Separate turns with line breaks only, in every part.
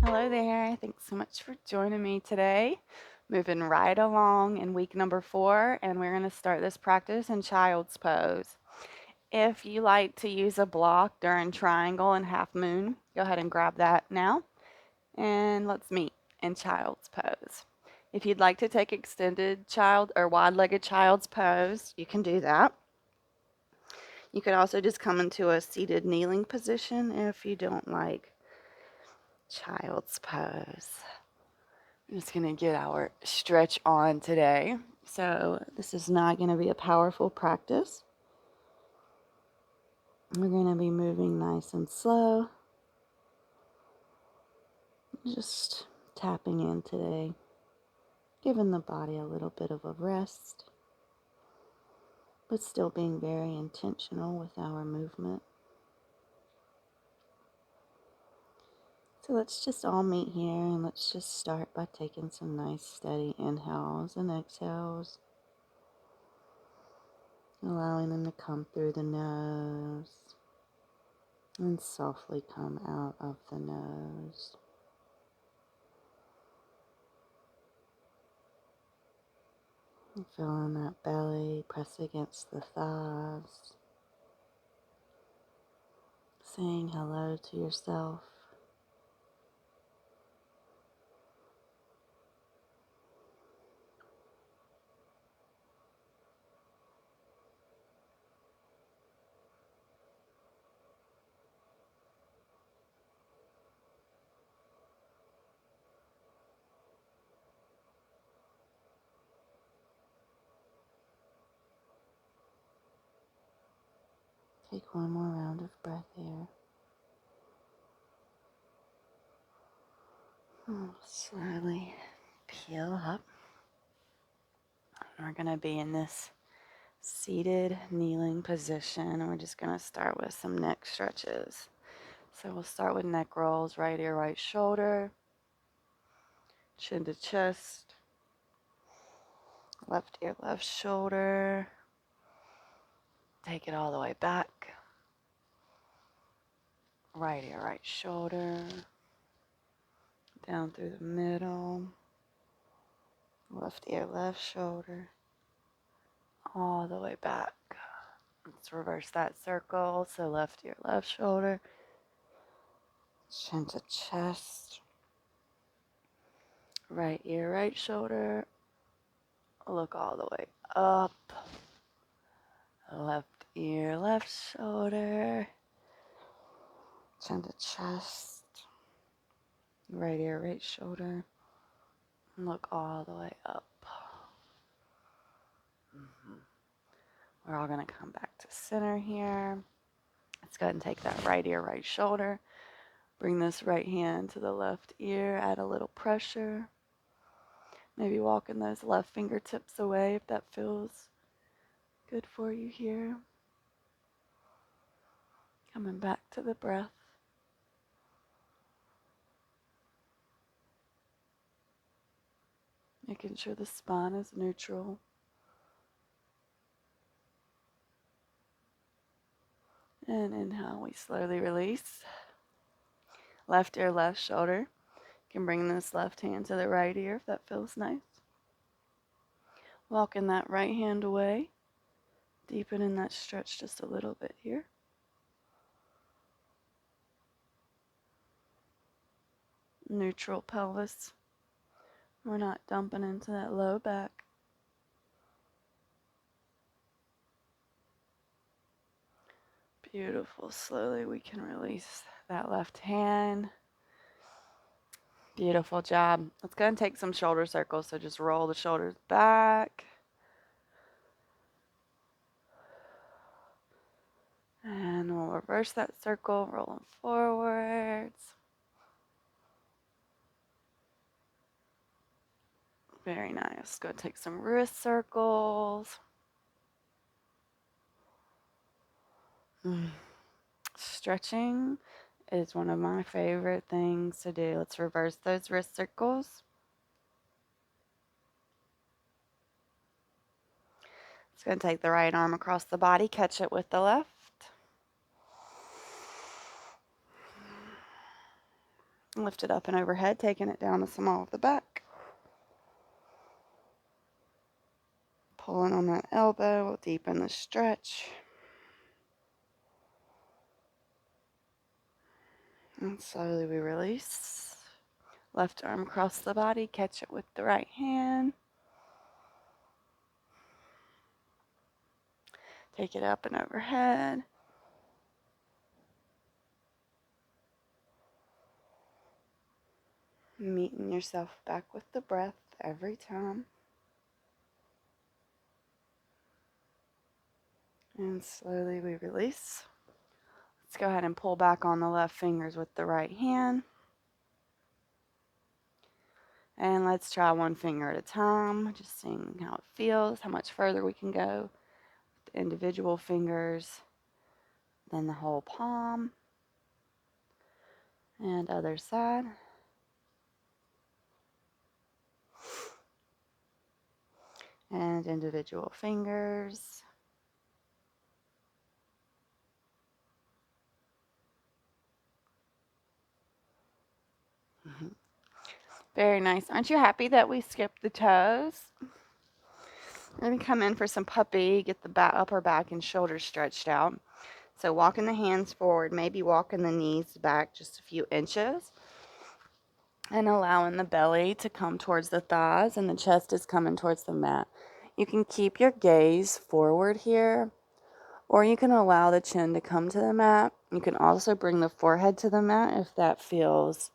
Hello there. Thanks so much for joining me today. Moving right along in week number 4, and we're going to start this practice in child's pose. If you like to use a block during triangle and half moon, go ahead and grab that now. And let's meet in child's pose. If you'd like to take extended child or wide-legged child's pose, you can do that. You could also just come into a seated kneeling position if you don't like child's pose. I'm just going to get our stretch on today. So this is not going to be a powerful practice. We're going to be moving nice and slow. Just tapping in today, giving the body a little bit of a rest, but still being very intentional with our movement. So let's just all meet here and let's just start by taking some nice steady inhales and exhales, allowing them to come through the nose and softly come out of the nose. And feeling that belly press against the thighs, saying hello to yourself. Take one more round of breath here. Slowly peel up. We're going to be in this seated kneeling position, and we're just going to start with some neck stretches. So we'll start with neck rolls, right ear, right shoulder, chin to chest, left ear, left shoulder. Take it all the way back. Right ear, right shoulder, down through the middle, left ear, left shoulder, all the way back. Let's reverse that circle. So left ear, left shoulder, chin to chest, right ear, right shoulder, look all the way up, left ear, left shoulder, chin to chest, right ear, right shoulder, look all the way up. We're all going to come back to center here. Let's go ahead and take that right ear, right shoulder. Bring this right hand to the left ear. Add a little pressure. Maybe walking those left fingertips away if that feels good for you here. Coming back to the breath. Making sure the spine is neutral. And inhale, we slowly release. Left ear, left shoulder. You can bring this left hand to the right ear if that feels nice. Walking that right hand away. Deepening that stretch just a little bit here. Neutral pelvis. We're not dumping into that low back. Beautiful. Slowly we can release that left hand. Beautiful job. Let's go and take some shoulder circles. So just roll the shoulders back. And we'll reverse that circle, rolling forwards. Very nice. Go take some wrist circles. Stretching is one of my favorite things to do. Let's reverse those wrist circles. It's going to take the right arm across the body, catch it with the left. Lift it up and overhead, taking it down the small of the back. Pulling on that elbow will deepen the stretch. And slowly we release. Left arm across the body, catch it with the right hand. Take it up and overhead. Meeting yourself back with the breath every time. And slowly we release. Let's go ahead and pull back on the left fingers with the right hand. And let's try one finger at a time, just seeing how it feels, how much further we can go with the individual fingers, then the whole palm. And other side. And individual fingers. Very nice. Aren't you happy that we skipped the toes? We're going to come in for some puppy, get the upper back and shoulders stretched out. So walking the hands forward, maybe walking the knees back just a few inches. And allowing the belly to come towards the thighs and the chest is coming towards the mat. You can keep your gaze forward here, or you can allow the chin to come to the mat. You can also bring the forehead to the mat if that feels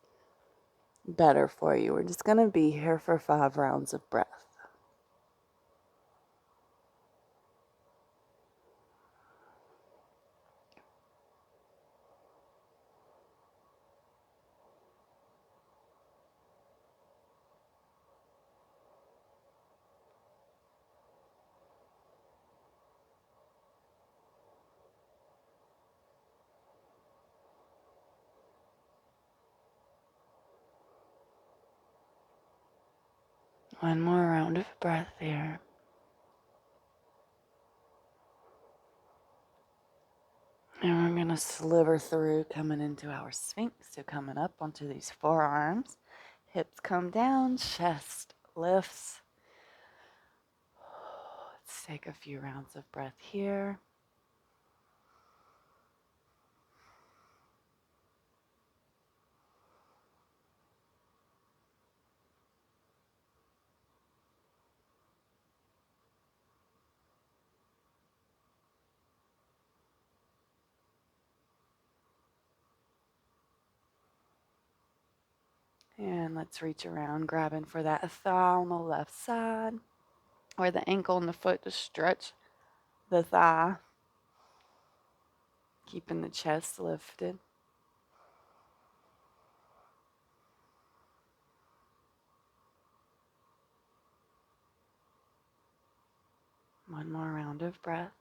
better for you. We're just going to be here for 5 rounds of breath. One more round of breath here. And we're going to sliver through coming into our Sphinx. So coming up onto these forearms. Hips come down, chest lifts. Let's take a few rounds of breath here. And let's reach around, grabbing for that thigh on the left side, or the ankle and the foot to stretch the thigh, keeping the chest lifted. One more round of breath.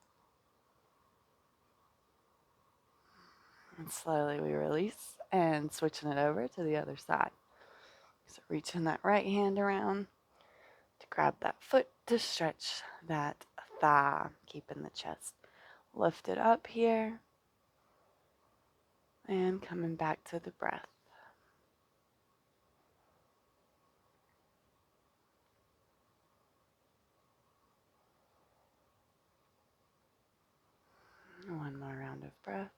And slowly we release and switching it over to the other side. So reaching that right hand around to grab that foot to stretch that thigh, keeping the chest lifted up here. And coming back to the breath. One more round of breath.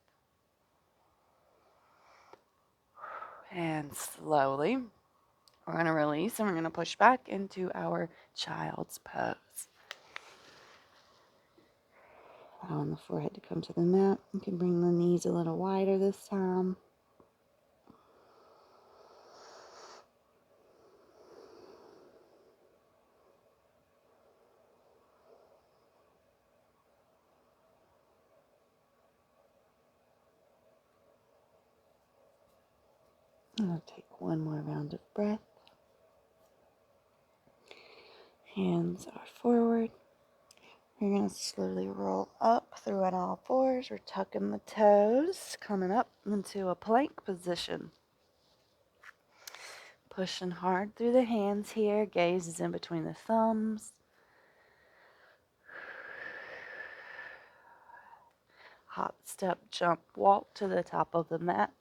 And slowly, we're going to release and we're going to push back into our child's pose. Allowing the forehead to come to the mat. You can bring the knees a little wider this time. I'll take one more round of breath. Hands are forward. We're going to slowly roll up through on all fours. We're tucking the toes, coming up into a plank position. Pushing hard through the hands here. Gaze is in between the thumbs. Hop, step, jump, walk to the top of the mat.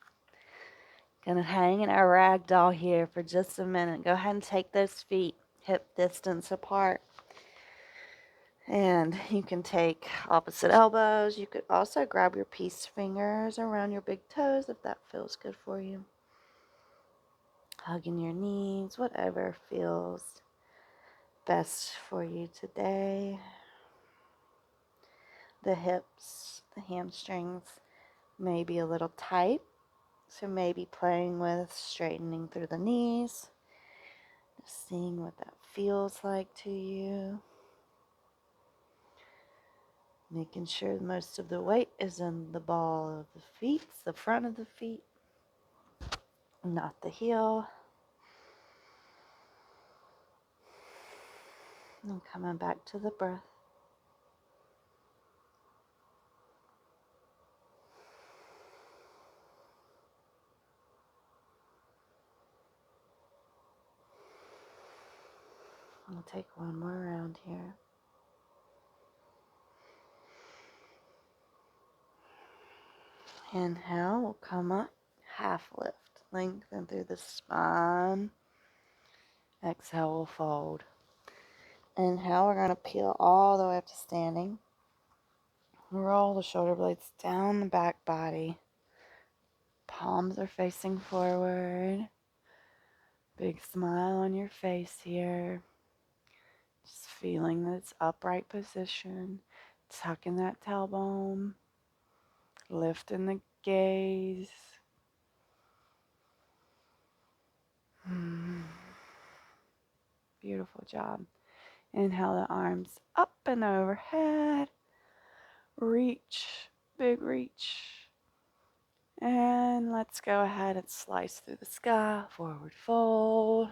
Gonna hang in our rag doll here for just a minute. Go ahead and take those feet hip distance apart. And you can take opposite elbows. You could also grab your peace fingers around your big toes if that feels good for you. Hugging your knees, whatever feels best for you today. The hips, the hamstrings may be a little tight, so maybe playing with straightening through the knees, just seeing what that feels like to you. Making sure most of the weight is in the ball of the feet, the front of the feet, not the heel. And coming back to the breath. We'll take one more round here. Inhale, we'll come up, half lift, lengthen through the spine. Exhale, we'll fold. Inhale, we're going to peel all the way up to standing. Roll the shoulder blades down the back body. Palms are facing forward. Big smile on your face here. Just feeling this upright position. Tucking that tailbone. Lifting the gaze. Beautiful job. Inhale the arms up and overhead. Reach, big reach. And let's go ahead and slice through the sky. Forward fold.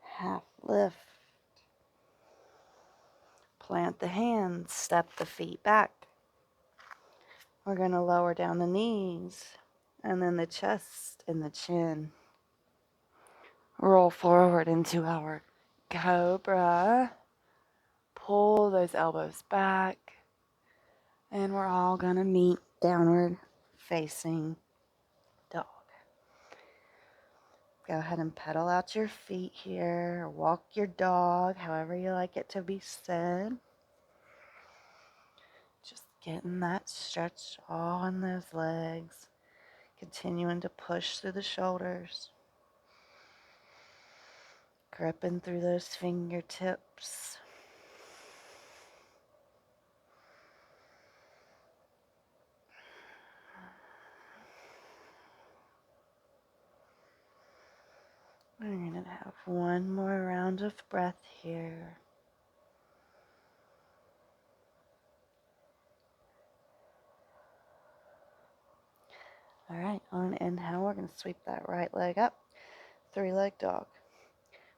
Half lift. Plant the hands, step the feet back. We're going to lower down the knees and then the chest and the chin. Roll forward into our cobra. Pull those elbows back. And we're all going to meet downward facing dog. Go ahead and pedal out your feet here, or walk your dog, however you like it to be said. Just getting that stretch all in those legs. Continuing to push through the shoulders. Gripping through those fingertips. We're going to have one more round of breath here. All right, on inhale, we're going to sweep that right leg up. Three-leg dog.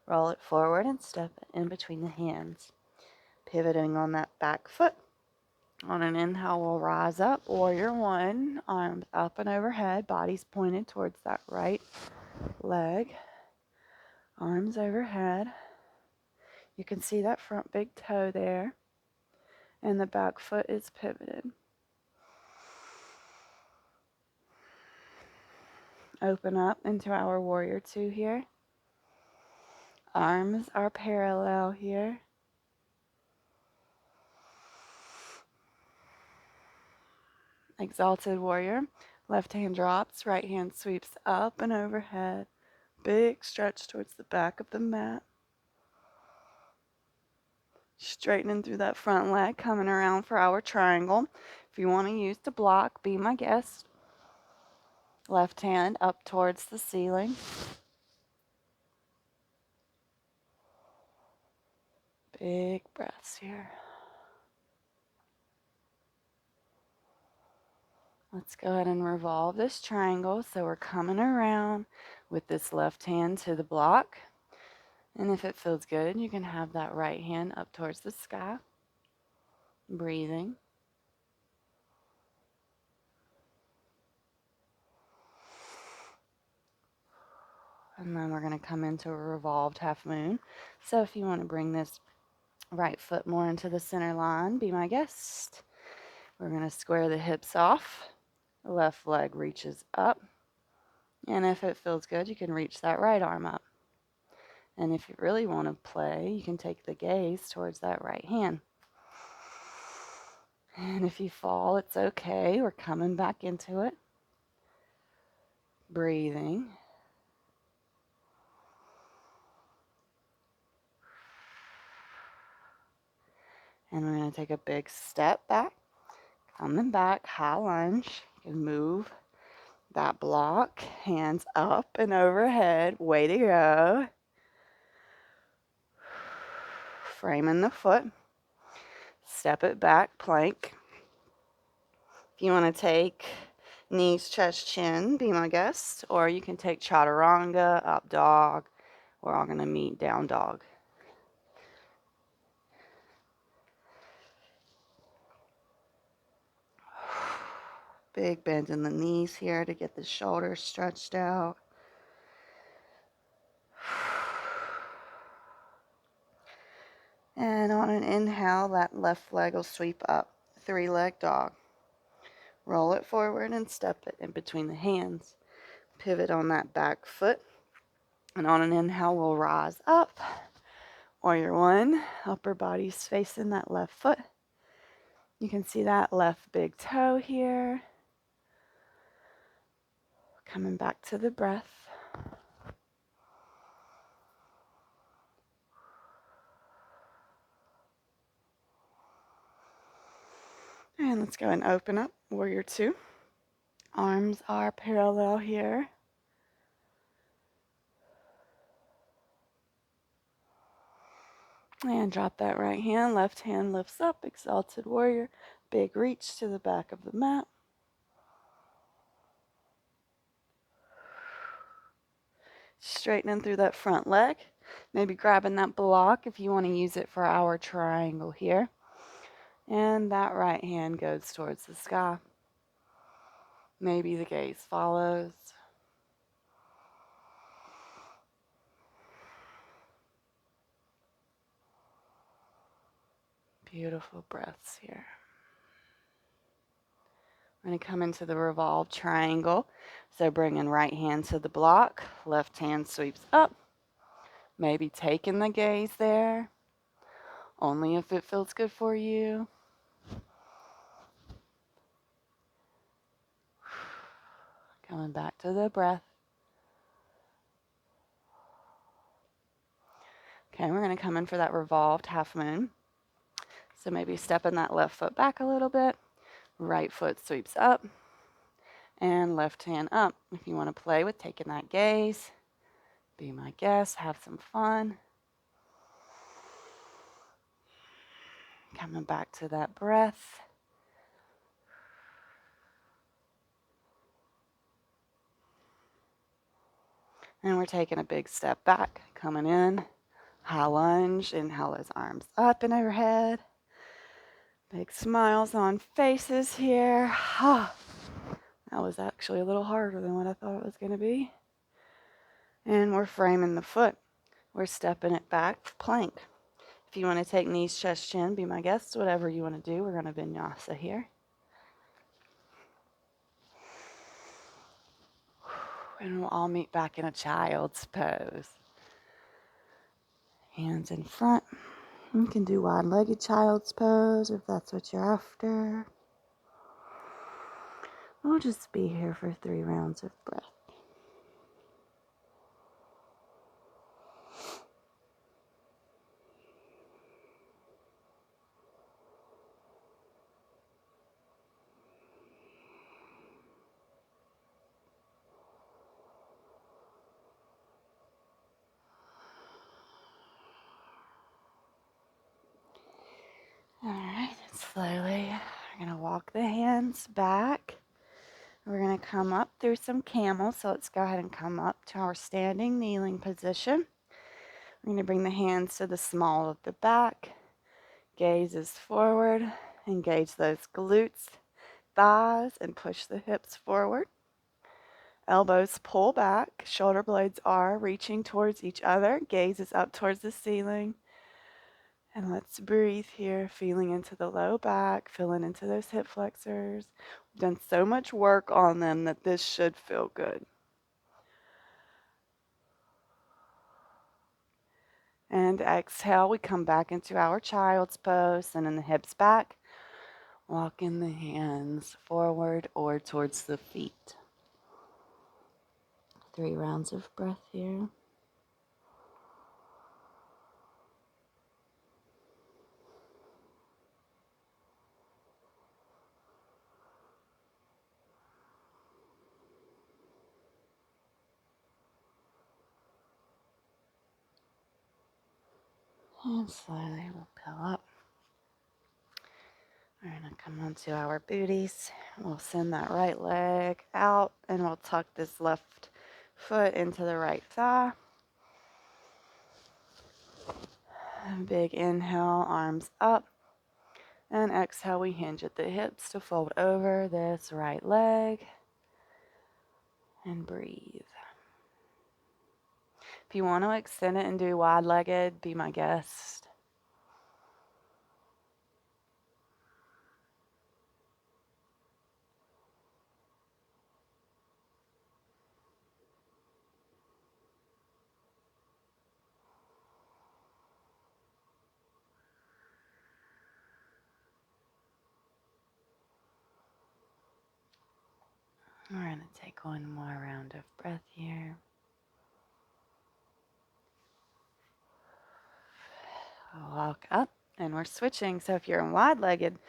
Roll it forward and step in between the hands. Pivoting on that back foot. On an inhale, we'll rise up. Warrior one. Arms up and overhead. Body's pointed towards that right leg. Arms overhead. You can see that front big toe there. And the back foot is pivoted. Open up into our warrior two here. Arms are parallel here. Exalted warrior. Left hand drops, right hand sweeps up and overhead. Big stretch towards the back of the mat. Straightening through that front leg, coming around for our triangle. If you want to use the block, be my guest. Left hand up towards the ceiling. Big breaths here. Let's go ahead and revolve this triangle. So we're coming around with this left hand to the block. And if it feels good, you can have that right hand up towards the sky. Breathing. And then we're going to come into a revolved half moon. So if you want to bring this right foot more into the center line, be my guest. We're going to square the hips off. The left leg reaches up. And if it feels good, you can reach that right arm up. And if you really want to play, you can take the gaze towards that right hand. And if you fall, it's okay. We're coming back into it. Breathing. And we're going to take a big step back. Coming back, high lunge. You can move that block, hands up and overhead. Way to go. Framing the foot. Step it back, plank. If you want to take knees, chest, chin, be my guest. Or you can take chaturanga, up dog. We're all going to meet down dog. Big bend in the knees here to get the shoulders stretched out. And on an inhale, that left leg will sweep up. 3-leg dog. Roll it forward and step it in between the hands. Pivot on that back foot. And on an inhale, we'll rise up. Warrior 1. Upper body's facing that left foot. You can see that left big toe here. Coming back to the breath. And let's go and open up Warrior 2. Arms are parallel here. And drop that right hand. Left hand lifts up. Exalted Warrior. Big reach to the back of the mat. Straightening through that front leg. Maybe grabbing that block if you want to use it for our triangle here. And that right hand goes towards the sky. Maybe the gaze follows. Beautiful breaths here. We're going to come into the revolved triangle. So bringing right hand to the block. Left hand sweeps up. Maybe taking the gaze there. Only if it feels good for you. Coming back to the breath. Okay, we're going to come in for that revolved half moon. So maybe stepping that left foot back a little bit. Right foot sweeps up. And left hand up. If you want to play with taking that gaze, be my guest, have some fun. Coming back to that breath. And we're taking a big step back, coming in. High lunge, inhale those arms up and overhead. Big smiles on faces here. That was actually a little harder than what I thought it was going to be. And we're framing the foot. We're stepping it back, plank. If you want to take knees, chest, chin, be my guest. Whatever you want to do, we're going to vinyasa here. And we'll all meet back in a child's pose. Hands in front. You can do wide-legged child's pose if that's what you're after. We'll just be here for 3 rounds of breath. All right, slowly, we're going to walk the hands back. We're going to come up through some camels. So let's go ahead and come up to our standing kneeling position. We're going to bring the hands to the small of the back. Gaze is forward. Engage those glutes, thighs, and push the hips forward. Elbows pull back. Shoulder blades are reaching towards each other. Gaze is up towards the ceiling. And let's breathe here, feeling into the low back, feeling into those hip flexors. We've done so much work on them that this should feel good. And exhale, we come back into our child's pose, sending the hips back, walking the hands forward or towards the feet. 3 rounds of breath here. And slowly we'll pill up. We're going to come onto our booties. We'll send that right leg out and we'll tuck this left foot into the right thigh. Big inhale, arms up. And exhale, we hinge at the hips to fold over this right leg. And breathe. If you want to extend it and do wide-legged, be my guest. We're going to take one more round of breath here. Walk up, and we're switching. So if you're in wide-legged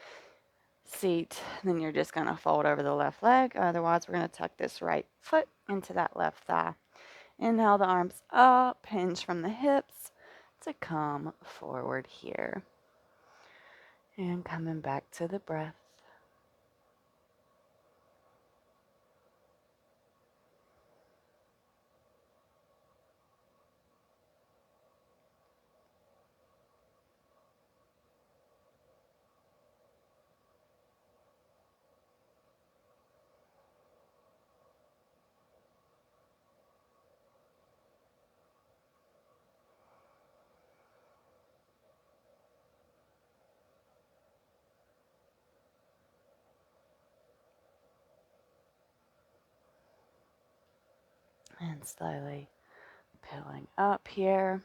seat, then you're just going to fold over the left leg. Otherwise, we're going to tuck this right foot into that left thigh. Inhale the arms up, hinge from the hips to come forward here. And coming back to the breath. And slowly peeling up here.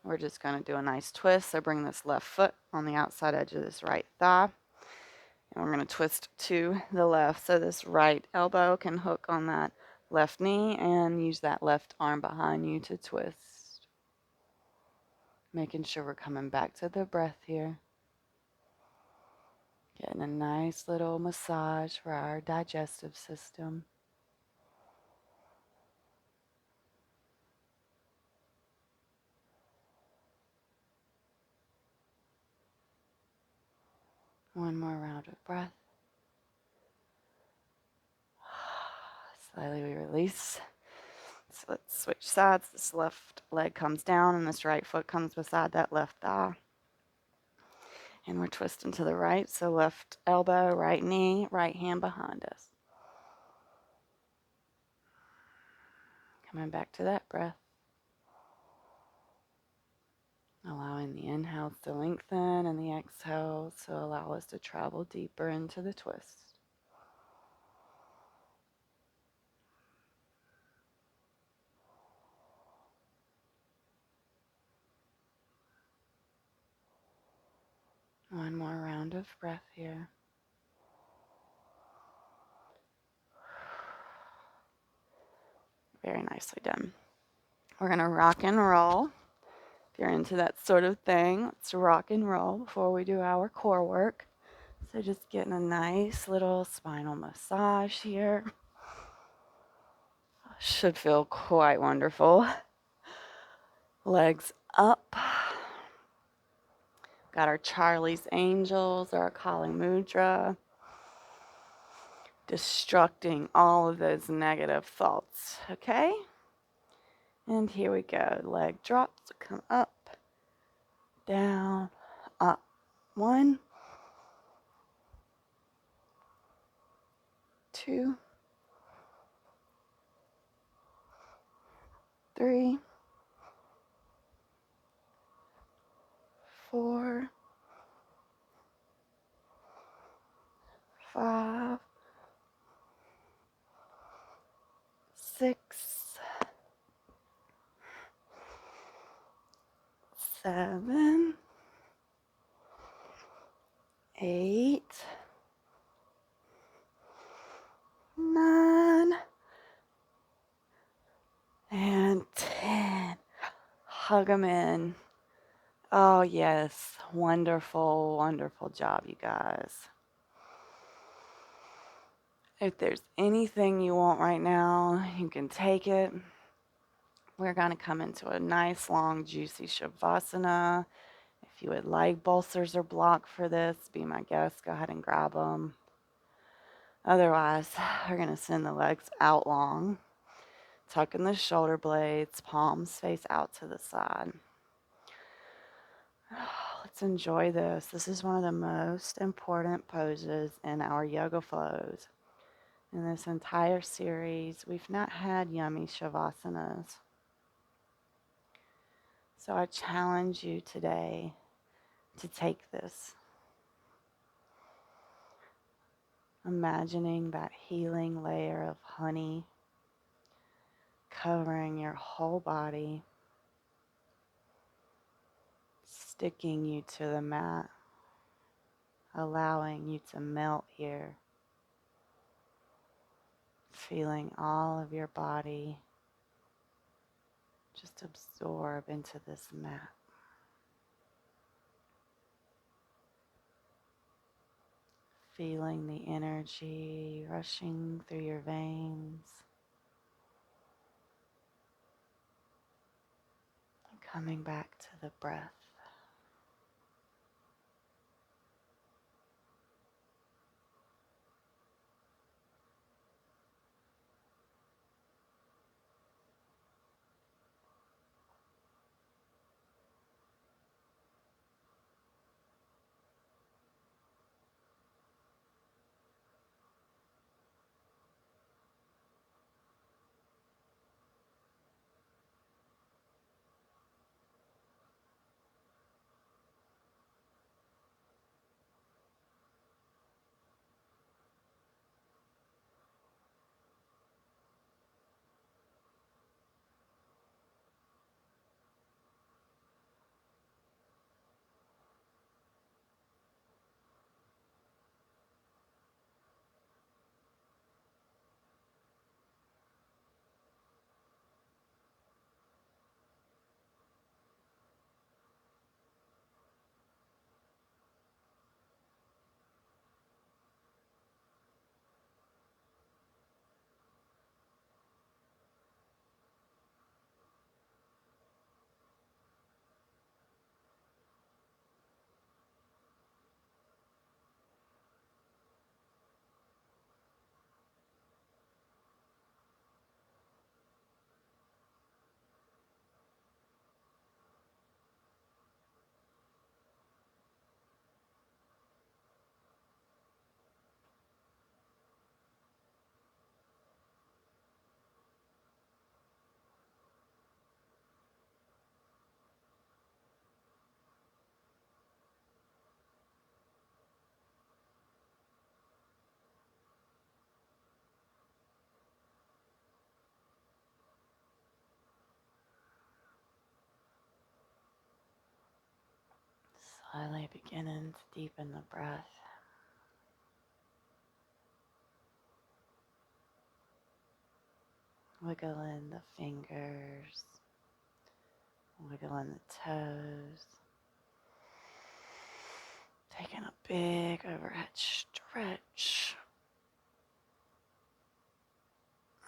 We're just going to do a nice twist. So bring this left foot on the outside edge of this right thigh. And we're going to twist to the left so this right elbow can hook on that left knee and use that left arm behind you to twist. Making sure we're coming back to the breath here. Getting a nice little massage for our digestive system. One more round of breath. Slowly we release. So let's switch sides. This left leg comes down and this right foot comes beside that left thigh. And we're twisting to the right. So left elbow, right knee, right hand behind us. Coming back to that breath. Allowing the inhales to lengthen and the exhales to allow us to travel deeper into the twist. One more round of breath here. Very nicely done. We're going to rock and roll. If you're into that sort of thing, let's rock and roll before we do our core work. So just getting a nice little spinal massage here. Should feel quite wonderful. Legs up. Got our Charlie's Angels, our Kali Mudra. Destructing all of those negative thoughts, okay? And here we go. Leg drops, come up, down, up. 1, 2, 3, 4, 5, 6, 7, 8, 9, and 10. Hug them in. Oh, yes. Wonderful, wonderful job, you guys. If there's anything you want right now, you can take it. We're going to come into a nice, long, juicy Shavasana. If you would like bolsters or block for this, be my guest. Go ahead and grab them. Otherwise, we're going to send the legs out long. Tuck in the shoulder blades, palms face out to the side. Let's enjoy this. This is one of the most important poses in our yoga flows. In this entire series, we've not had yummy Shavasanas. So I challenge you today to take this. Imagining that healing layer of honey covering your whole body, sticking you to the mat, allowing you to melt here, feeling all of your body just absorb into this mat. Feeling the energy rushing through your veins, and coming back to the breath. Slowly beginning to deepen the breath. Wiggling the fingers, wiggling the toes. Taking a big overhead stretch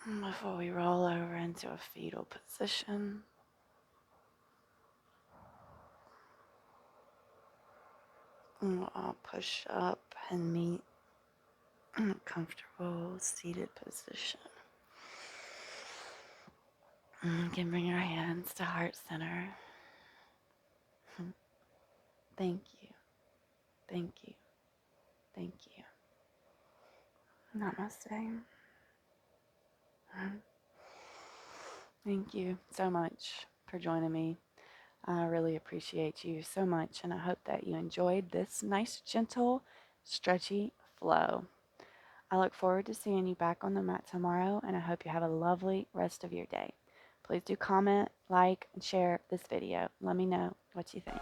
before we roll over into a fetal position. And we'll all push up and meet in a comfortable seated position. You can bring your hands to heart center. Thank you, thank you, thank you. Namaste. Thank you so much for joining me. I really appreciate you so much, and I hope that you enjoyed this nice, gentle, stretchy flow. I look forward to seeing you back on the mat tomorrow, and I hope you have a lovely rest of your day. Please do comment, like, and share this video. Let me know what you think.